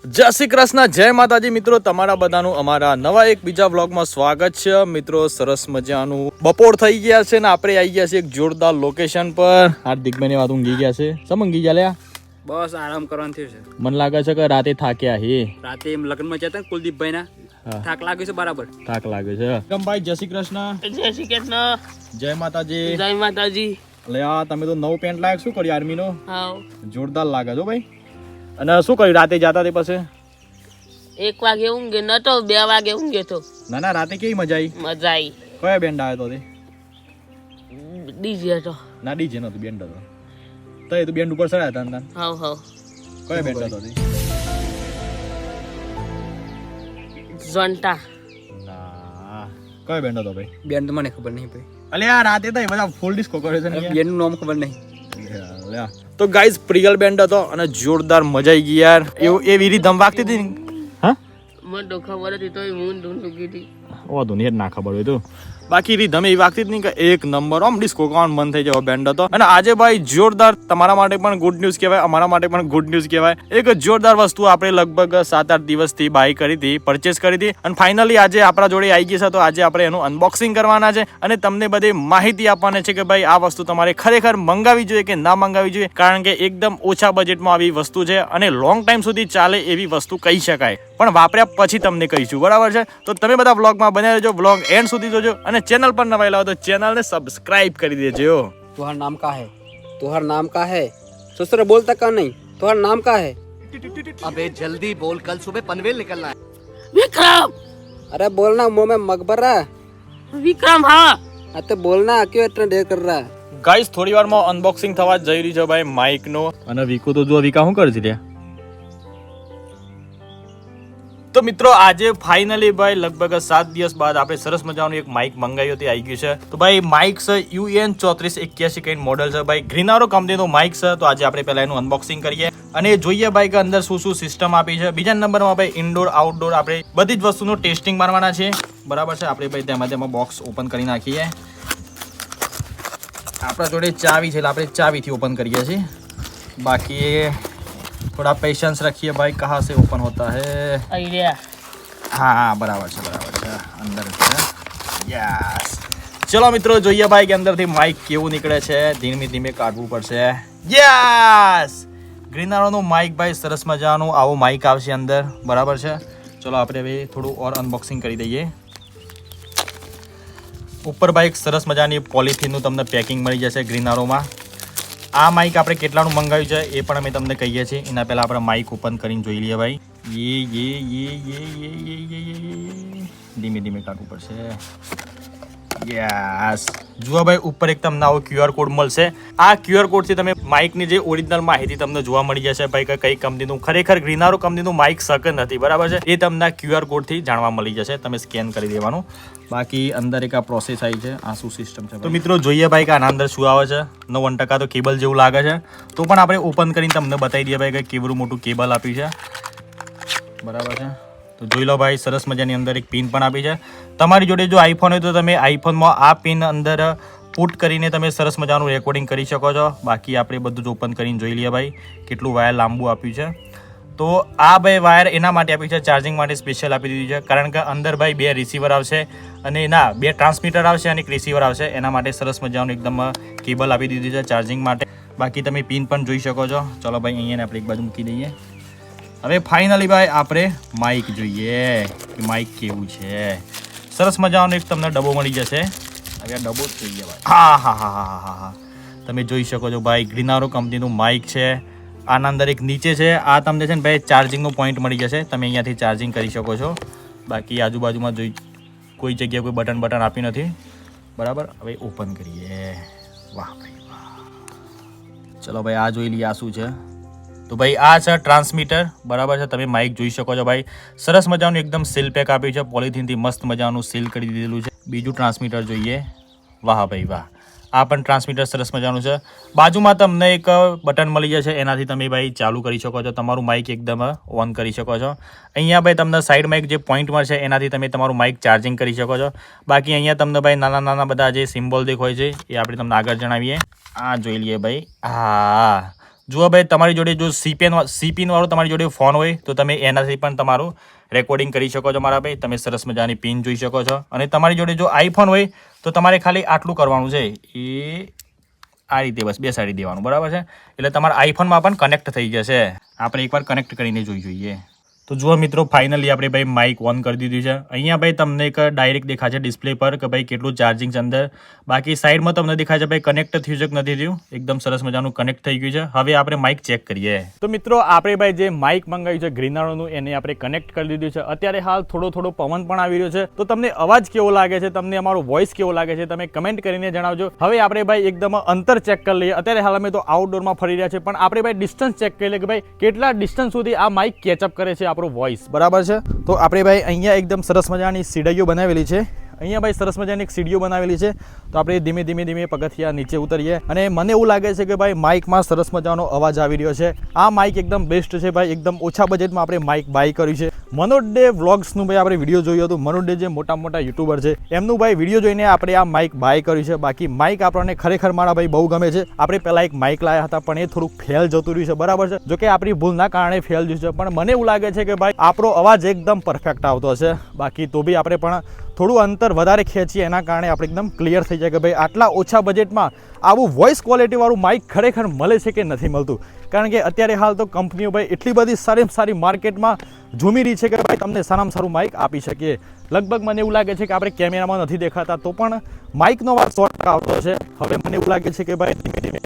જય શ્રી કૃષ્ણ, જય માતાજી મિત્રો, તમારા બધાનું અમારા નવા એક બીજા વ્લોગમાં સ્વાગત છે મિત્રો. સરસ મજાનું બપોર થઈ ગયા છે ને આપણે આવી ગયા છે એક જોરદાર લોકેશન પર. હાર્દિકભાઈ વાત ઊંઘી ગયા છે. સમ ઊંઘી ગયા લ્યા? બસ આરામ કરવાનું થયું છે. મને લાગે છે કે રાતે થાક્યા હે. રાતે એમ લગ્નમાં જતા ને કુલદીપભાઈ ના થાક લાગે છે બરાબર. થાક લાગે છે. ભાઈ જય શ્રી કૃષ્ણ. જય શ્રી કૃષ્ણ. જય માતાજી. જય માતાજી. એટલે આ તમે તો નવો પેન્ટ લાયક શું કર્યું આર્મી નો? હાવ જોરદાર લાગે છો ભાઈ. અને શું કર્યું રાતે જાતા તે પછી? 1 વાગે ઊંઘે નતો, 2 વાગે ઊંઘે તો. ના ના, રાતે કેવી મજા આવી? મજા આવી. કયા બેન્ડ આવ્યો તો તે? ડીજે હતો. ના ડીજે નતો, બેન્ડ હતો. તો એ તો બેન્ડ ઉપર ચડ્યા હતા ને? હાવ હાવ. કયા બેન્ડ હતો તે? ઝંટા. ના, કયો બેન્ડ હતો ભાઈ? બેન તો મને ખબર નહીં ભાઈ. અલે આ રાતે તો બધા ફૂલ ડિસ્કો કરે છે ને. બેન નું નામ ખબર નહીં. તો ગાઈઝ પ્રિયલ બેન્ડ હતો અને જોરદાર મજા આવી ગઈ યાર. એવું એવી રીત ધમ વાગતી હતી ને. હા મને તો ખબર હતી તોય હું ઢૂંઢું કીધી. ઓ તો ને ના ખબર હોય તો બાકી રીત ધમ એવી વાગતી જ નહીં કે એક નંબર આમ ડિસ્કો કોણ મન થઈ જવો બેન્ડ હતો. અને આજે ભાઈ જોરદાર, તમારા માટે પણ ગુડ ન્યૂઝ કહેવાય, અમારા માટે પણ ગુડ ન્યૂઝ કહેવાય. એક જોરદાર વસ્તુ આપણે લગભગ 7-8 દિવસથી બાય કરી હતી, પરચેસ કરી હતી અને ફાઇનલી આજે આપણા જોડે આવી ગઈ છે. તો આજે આપણે એનું અનબોક્સિંગ કરવાના છે અને તમને બધી માહિતી આપવાની છે કે ભાઈ આ વસ્તુ તમારે ખરેખર મંગાવી જોઈએ કે ના મંગાવી જોઈએ, કારણ કે એકદમ ઓછા બજેટમાં આવી વસ્તુ છે અને લોંગ ટાઈમ સુધી ચાલે એવી વસ્તુ કહી શકાય, પણ વાપર્યા પછી તમને કહીશું, બરાબર છે? તો તમે બધા વ્લોગમાં બન્યા રહેજો, વ્લોગ એન્ડ સુધી જોજો અને ચેનલ પર નવા લાવો તો ચેનલને સબસ્ક્રાઇબ કરી દેજો. तुहार नाम का है? तुहार नाम का है? ससुर बोलता का नहीं? तुहार नाम का है? अबे जल्दी बोल, कल सुबह पनवेल निकलना है. વિક્રમ. अरे बोलना, मुंह में मकबरा. વિક્રમ હા. हाँ तो बोलना, क्यों इतना देर कर रहा है? ગાઈસ થોડી વારમાં અનબોક્સિંગ થવા જઈ રહી છે ભાઈ માઇક નો. અને વિકો તો જો વિકા શું કરે છે ત્યાં. તો મિત્રો આજે ફાઇનલી ભાઈ લગભગ 7 દિવસ બાદ આપણે સરસ મજાનું એક માઇક મંગાવ્યું તે આવી ગયું છે. તો ભાઈ માઇક છે UN3481 કઈ મોડેલ છે ભાઈ, ગ્રીનારો કંપનીનું માઇક છે. તો આજે આપણે પહેલા એનું અનબોક્સિંગ કરીએ અને જોઈએ ભાઈ કે અંદર શું શું સિસ્ટમ આપી છે. બીજા નંબરમાં ભાઈ ઇન્ડોર આઉટડોર આપણે બધી જ વસ્તુનું ટેસ્ટિંગ મારવાના છે, બરાબર છે? આપણે ભાઈ તેમાં બોક્સ ઓપન કરી નાખીએ. આપણા જોડે ચાવી છે એટલે આપણે ચાવીથી ઓપન કરીએ છીએ. બાકી थोड़ा पेशेंस रखिए भाई, कहाँ से ओपन होता है? અહીં રહ્યા. हाँ हाँ बराबर છે અંદર છે. યસ, ચલો મિત્રો જોઈએ ભાઈ કે અંદરથી માઇક કેવું નીકળે છે. ધીમે ધીમે કાઢવું પડશે. યસ, ગ્રીનારોનું માઇક ભાઈ સરસ મજાનું આવું માઇક આવશે અંદર, બરાબર છે? ચલો આપણે ભાઈ થોડું ઓર અનબોક્સિંગ કરી દઈએ. ઉપર ભાઈ સરસ મજાની પોલિથીનનું તમને પેકિંગ મળી જશે ગ્રીનારોમાં. આ માઇક આપણે કેટલાનું મંગાવ્યું છે એ પણ અમે તમને કહીએ છીએ. એના પહેલાં આપણે માઇક ઓપન કરીને જોઈ લઈએ ભાઈ. ધીમે ધીમે કાઢવું પડશે. યસ, જુઓ ભાઈ ઉપર એક તમને આવો QR કોડ મળશે. આ QR કોડથી તમે માઇકની જે ઓરિજિનલ માહિતી તમને જોવા મળી જશે ભાઈ કે કઈ કંપનીનું ખરેખર ગ્રીનારો કંપનીનું માઇક સક નથી, બરાબર છે? એ તમને QR કોડથી જાણવા મળી જશે, તમે સ્કેન કરી દેવાનું. બાકી અંદર એક આ પ્રોસેસ આવી છે, આ શું સિસ્ટમ છે. તો મિત્રો જોઈએ ભાઈ કે આના અંદર શું આવે છે. 90% તો કેબલ જેવું લાગે છે, તો પણ આપણે ઓપન કરીને તમને બતાવી દઈએ ભાઈ કે કેવડું મોટું કેબલ આપ્યું છે, બરાબર છે? તો જોઈ લો ભાઈ સરસ મજાની અંદર એક પિન પણ આપી છે. તમારી જોડે જો આઈફોન હોય તો તમે આઈફોનમાં આ પિન અંદર પુટ કરીને તમે સરસ મજાનું રેકોર્ડિંગ કરી શકો છો. બાકી આપણે બધું જ ઓપન કરીને જોઈ લઈએ ભાઈ કેટલું વાયર લાંબુ આપ્યું છે. તો આ ભાઈ વાયર એના માટે આપ્યું છે, ચાર્જિંગ માટે સ્પેશિયલ આપી દીધું છે, કારણ કે અંદર ભાઈ 2 રિસીવર આવશે અને ના 2 ટ્રાન્સમીટર આવશે અને એક રિસીવર આવશે. એના માટે સરસ મજાનું એકદમ કેબલ આપી દીધું છે ચાર્જિંગ માટે. બાકી તમે પિન પણ જોઈ શકો છો. ચલો ભાઈ અહીંયા આપણે એક બાજુ મૂકી દઈએ. હવે ફાઇનલી ભાઈ આપણે માઇક જોઈએ કે માઇક કેવું છે. સરસ મજાનો એક તમને ડબ્બો મળી જશે. હવે આ ડબ્બો જોઈએ ભાઈ. હા હા હા હા હા હા, તમે જોઈ શકો છો ભાઈ ગ્રીનારો કંપનીનું માઇક છે. આના અંદર એક નીચે છે, આ તમને છે ને ભાઈ ચાર્જિંગનો પોઈન્ટ મળી જશે, તમે અહીંયાથી ચાર્જિંગ કરી શકો છો. બાકી આજુબાજુમાં જોઈ કોઈ જગ્યાએ કોઈ બટન આપી નથી, બરાબર? હવે ઓપન કરીએ. વાહ ભાઈ વાહ. ચલો ભાઈ આ જોઈ લઈએ આ શું છે. તો ભાઈ આ છે ટ્રાન્સમીટર, બરાબર છે? તમે માઇક જોઈ શકો છો ભાઈ સરસ મજાનું એકદમ સીલ પેક આપ્યું છે, પોલિથીનથી મસ્ત મજાનું સીલ કરી દીધેલું છે. બીજું ટ્રાન્સમીટર જોઈએ. વાહ ભાઈ વાહ, આ પણ ટ્રાન્સમીટર સરસ મજાનું છે. બાજુમાં તમને એક બટન મળી જશે, એનાથી તમે ભાઈ ચાલુ કરી શકો છો, તમારું માઇક એકદમ ઓન કરી શકો છો. અહીંયા ભાઈ તમને સાઈડમાં એક જે પોઈન્ટ મળશે એનાથી તમે તમારું માઇક ચાર્જિંગ કરી શકો છો. બાકી અહીંયા તમને ભાઈ નાના નાના બધા જે સિમ્બોલ દેખાય છે એ આપણે તમને આગળ જણાવીએ. આ જોઈ લઈએ ભાઈ. હા, જુઓ ભાઈ, તમારી જોડે જો સીપીન વાળો તમારી જોડે ફોન હોય તો તમે એનાથી પણ તમારું રેકોર્ડિંગ કરી શકો છો મારા ભાઈ. તમે સરસ મજાની પિન જોઈ શકો છો. અને તમારી જોડે જો આઈફોન હોય તો તમારે ખાલી આટલું કરવાનું છે, એ આ રીતે બસ બેસાડી દેવાનું, બરાબર છે. એટલે તમારા આઈફોનમાં પણ કનેક્ટ થઈ જશે. આપણે એકવાર કનેક્ટ કરીને જોઈએ. તો જુઓ મિત્રો, ફાઇનલી આપણે ભાઈ માઇક ઓન કરી દીધું છે. અહીંયા ભાઈ તમને એક ડાયરેક્ટ દેખાશે ડિસ્પ્લે પર કે ભાઈ કેટલું ચાર્જિંગ છે અંદર. બાકી સાઈડમાં તમને દેખાય છે ભાઈ કનેક્ટ થયું છે કે નથી થયું. એકદમ સરસ મજાનું કનેક્ટ થઈ ગયું છે. હવે આપણે માઇક ચેક કરીએ. તો મિત્રો, આપણે ભાઈ જે માઇક મંગાવ્યું છે ગ્રીનારોનું, એને આપણે કનેક્ટ કરી દીધું છે. અત્યારે હાલ થોડો પવન પણ આવી રહ્યો છે. તો તમને અવાજ કેવો લાગે છે, તમને અમારો વોઇસ કેવો લાગે છે, તમે કમેન્ટ કરીને જણાવજો. હવે આપણે ભાઈ એકદમ અંતર ચેક કરી લઈએ. અત્યારે હાલ અમે તો આઉટડોરમાં ફરી રહ્યા છે, પણ આપણે ભાઈ ડિસ્ટન્સ ચેક કરી લઈએ કે ભાઈ કેટલા ડિસ્ટન્સ સુધી આ માઇક કેચઅપ કરે છે આપણો વોઇસ, બરાબર છે. તો આપણે ભાઈ અહીંયા એકદમ સરસ મજાની સીડીઓ બનાવેલી છે. અહીંયા ભાઈ સરસ મજાની એક સીડીઓ બનાવેલી છે. તો આપણે ધીમે પગથિયા નીચે ઉતરીએ. અને મને એવું લાગે છે કે ભાઈ માઇકમાં સરસ મજાનો અવાજ આવી રહ્યો છે. આ માઇક એકદમ બેસ્ટ છે ભાઈ. એકદમ ઓછા બજેટમાં આપણે માઇક બાય કર્યું છે. મનોજ ડે વ્લોગ્સનું ભાઈ આપણે વિડીયો જોયું હતું. મનોજ ડે જે મોટા યુટ્યુબર છે, એમનું ભાઈ વિડીયો જોઈને આપણે આ માઇક બાય કર્યું છે. બાકી માઇક આપણને ખરેખર મારા ભાઈ બહુ ગમે છે. આપણે પહેલા એક માઇક લાયા હતા, પણ એ થોડુંક ફેલ જતું રહ્યું છે, બરાબર છે. જો કે આપણી ભૂલના કારણે ફેલ થયું છે, પણ મને એવું લાગે છે કે ભાઈ આપણો અવાજ એકદમ પરફેક્ટ આવતો હશે. બાકી તો બી આપણે પણ થોડું અંતર વધારે ખેંચીએ, એના કારણે આપણે એકદમ ક્લિયર થઈ જાય કે ભાઈ આટલા ઓછા બજેટમાં આવું વોઇસ ક્વોલિટીવાળું માઇક ખરેખર મળે છે કે નથી મળતું. કારણ કે અત્યારે હાલ તો કંપનીઓ ભાઈ એટલી બધી સારી માર્કેટમાં ઝૂમી રહી છે કે ભાઈ તમને સારામાં સારું માઇક આપી શકીએ. લગભગ મને એવું લાગે છે કે આપણે કેમેરામાં નથી દેખાતા તો પણ માઇકનો અવાજ 100% આવતો હશે. હવે મને એવું લાગે છે કે ભાઈ ધીમે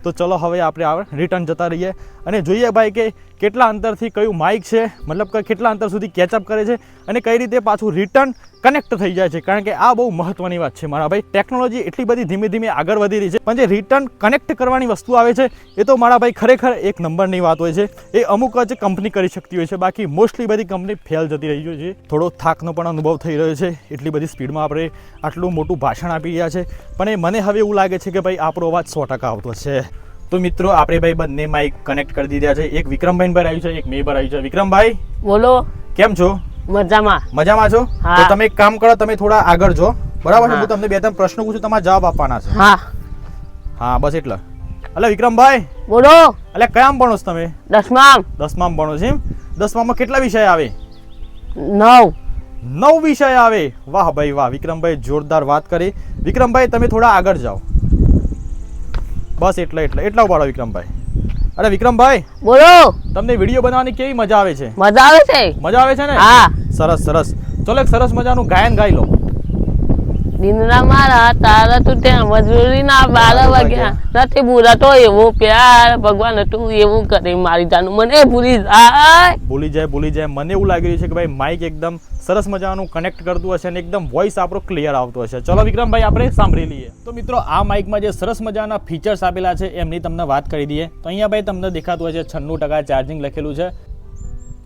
તો ચલો હવે આપણે રિટર્ન જતા રહીએ અને જોઈએ ભાઈ કે કેટલા અંતરથી કયું માઇક છે, મતલબ કે કેટલા અંતર સુધી કેચઅપ કરે છે અને કઈ રીતે પાછું રિટર્ન કનેક્ટ થઈ જાય છે. કારણ કે આ બહુ મહત્વની વાત છે મારા ભાઈ. ટેકનોલોજી એટલી બધી ધીમે આગળ વધી રહી છે, પણ જે રિટર્ન કનેક્ટ કરવાની વસ્તુ આવે છે એ તો મારા ભાઈ ખરેખર એક નંબરની વાત હોય છે. એ અમુક જ કંપની કરી શકતી હોય છે, બાકી મોસ્ટલી બધી કંપની ફેલ જતી રહી છે. થોડો થાકનો પણ અનુભવ થઈ રહ્યો છે. એટલી બધી સ્પીડમાં આપણે આટલું મોટું ભાષણ આપી રહ્યા છે, પણ મને હવે એવું લાગે છે કે ભાઈ આપણો અવાજ 100% આવતો છે. તો મિત્રો, આપણે ભાઈ બંને માઇક કનેક્ટ કરી દીધા છે. એક વિક્રમભાઈ પર આવ્યું છે, એક મેં પર આવ્યું છે. વિક્રમભાઈ, બોલો. કેમ છો? મજામાં છો? તો તમે એક કામ કરો, તમે થોડા આગળ જો, બરાબર છે. હું તમને 2-3 પ્રશ્નો પૂછું, તમારે જવાબ આપવાના છે. હા બસ એટલા. અલે વિક્રમભાઈ, બોલો. અલે કયામ ભણો છો તમે? 10માં ભણો છો એમ? 10માં કેટલા વિષય આવે? 9 વિષય આવે. વાહ ભાઈ વાહ. વિક્રમભાઈ જોરદાર વાત કરી. વિક્રમભાઈ, તમે થોડા આગળ જાઓ, બસ એટલા ઉપાડો વિક્રમભાઈ. અરે વિક્રમભાઈ, બોલો. તમને વિડીયો બનાવવાની કેવી મજા આવે છે? મજા આવે છે ને? હા. સરસ. ચલો એક સરસ મજાનું ગાયન ગાઈ લો. દિનના મારા તારા તું ત્યાં મજૂરીના 12 વાગ્યા નથી ભૂલાતો એવો પ્યાર ભગવાન તું એવું કરે મારી જાનું મને ભૂલી જાય. મને એવું લાગી રહ્યું છે કે ભાઈ માઇક એકદમ સરસ મજાનું કનેક્ટ કરતું હશે અને એકદમ વોઇસ આપણો ક્લિયર આવતો હશે. ચલો વિક્રમભાઈ, આપણે સાંભળી લઈએ. તો મિત્રો, આ માઇકમાં જે સરસ મજાના ફીચર્સ આપેલા છે એમની તમને વાત કરી દઈએ. તો અહીંયા ભાઈ તમને દેખાતું હશે 96% ચાર્જિંગ લખેલું છે.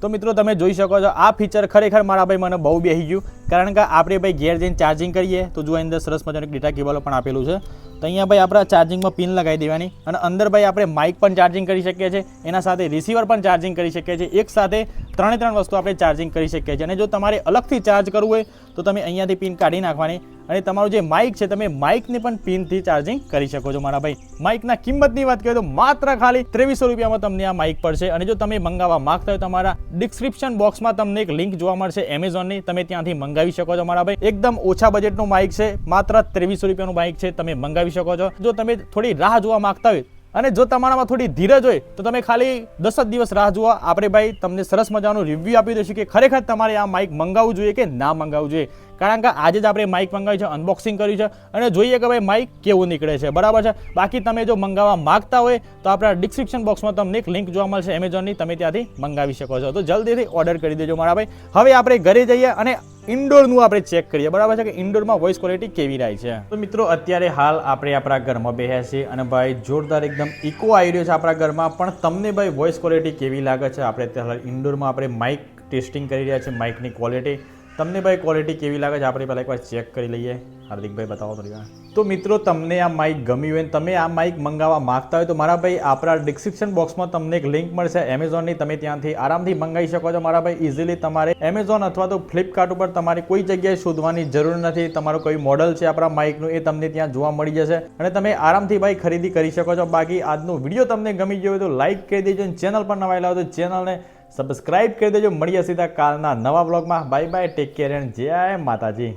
તો મિત્રો, તમે જોઈ શકો છો આ ફીચર ખરેખર મારા ભાઈ મને બહુ બેસી ગયું. કારણ કે આપણે ભાઈ ઘેર જઈને ચાર્જિંગ કરીએ તો જો અંદર સરસ મજાનું ડેટા કેબલ પણ આપેલું છે. તો અહીંયા ભાઈ આપણે ચાર્જિંગમાં પિન લગાવી દેવાની અને અંદર ભાઈ આપણે માઇક પણ ચાર્જિંગ કરી શકીએ છીએ, એના સાથે રિસીવર પણ ચાર્જિંગ કરી શકીએ છીએ. એક સાથે 3 વસ્તુ આપણે ચાર્જિંગ કરી શકીએ છીએ. અને જો તમારે અલગથી ચાર્જ કરવું હોય તો તમે અહીંયાથી પિન કાઢી નાખવાની અને તમારું જે માઇક છે તમે માઇકની પણ પિનથી ચાર્જિંગ કરી શકો છો મારા ભાઈ. માઇકના કિંમતની વાત કરીએ તો માત્ર ખાલી 2300 રૂપિયામાં તમને આ માઇક પડશે. અને જો તમે મંગાવવા માંગતા હોય, તમારા ડિસ્ક્રિપ્શન બોક્સમાં તમને એક લિંક જોવા મળશે એમેઝોનની, તમે ત્યાંથી મંગાવી શકો છો મારા ભાઈ. એકદમ ઓછા બજેટનું માઇક છે, માત્ર 2300 રૂપિયાનું માઇક છે, તમે મંગાવી શકો છો. જો તમે થોડી રાહ જોવા માંગતા હોય અને જો તમારામાં થોડી ધીરજ હોય તો તમે ખાલી 10 જ દિવસ રાહ જુઓ. આપણે ભાઈ તમને સરસ મજાનું રિવ્યુ આપી દઈશું કે ખરેખર તમારે આ માઇક મંગાવવું જોઈએ કે ના મંગાવવું જોઈએ. કારણ કે આજે જ આપણે માઇક મંગાવ્યું છે, અનબોક્સિંગ કર્યું છે અને જોઈએ કે ભાઈ માઇક કેવું નીકળે છે, બરાબર છે. બાકી તમે જો મંગાવવા માંગતા હોય તો આપણા ડિસ્ક્રિપ્શન બોક્સમાં તમને એક લિંક જોવા મળશે એમેઝોનની, તમે ત્યાંથી મંગાવી શકો છો. તો જલ્દીથી ઓર્ડર કરી દેજો મારા ભાઈ. હવે આપણે ઘરે જઈએ અને ઇન્ડોરનું આપણે ચેક કરીએ, બરાબર છે, કે ઇન્ડોરમાં વોઇસ ક્વોલિટી કેવી રહી છે. તો મિત્રો, અત્યારે હાલ આપણે આપણા ઘરમાં બેઠા છીએ અને ભાઈ જોરદાર એકદમ ઇકો આવી રહ્યો છે આપણા ઘરમાં. પણ તમને ભાઈ વોઇસ ક્વોલિટી કેવી લાગે છે? આપણે અત્યારે ઇન્ડોરમાં આપણે માઇક ટેસ્ટિંગ કરી રહ્યા છીએ, માઇકની ક્વોલિટી. તમને ભાઈ ક્વોલિટી કેવી લાગે છે આપણે પહેલાં એકવાર ચેક કરી લઈએ. હાર્દિકભાઈ બતાવો થોડી વાર. તો મિત્રો તમને આ માઇક ગમ્યું હોય ને તમે આ માઇક મંગાવવા માંગતા હોય તો મારા ભાઈ આપણા ડિસ્ક્રિપ્શન બોક્સમાં તમને એક લિંક મળશે એમેઝોનની, તમે ત્યાંથી આરામથી મંગાવી શકો છો મારા ભાઈ ઇઝીલી. તમારે એમેઝોન અથવા તો ફ્લિપકાર્ટ ઉપર તમારે કોઈ જગ્યાએ શોધવાની જરૂર નથી. તમારું કોઈ મોડલ છે આપણા માઇકનું એ તમને ત્યાં જોવા મળી જશે અને તમે આરામથી ભાઈ ખરીદી કરી શકો છો. બાકી આજનો વિડીયો તમને ગમી ગયો હોય તો લાઇક કરી દેજો અને ચેનલ પર નવા આવ્યા હોય તો ચેનલને સબસ્ક્રાઇબ કરી દેજો. મળીએ સીધા કાલના નવા બ્લોગમાં. Bye bye, take care and જય માતાજી.